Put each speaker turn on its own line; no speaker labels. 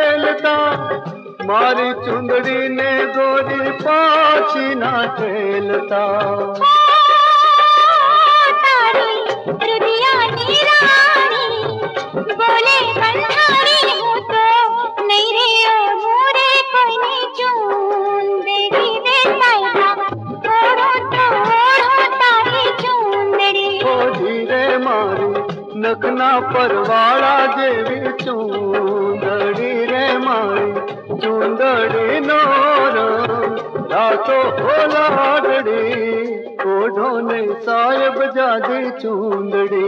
खेलता, मारी चुंदड़ी ने गोरी पाछी ना खेलता। नखना परवाड़ा जेवी चूंदड़ी रे मारी चूंदड़ी नोर रातो लाडड़ी ओढ़ो ने साहिब जादी चूंदड़ी।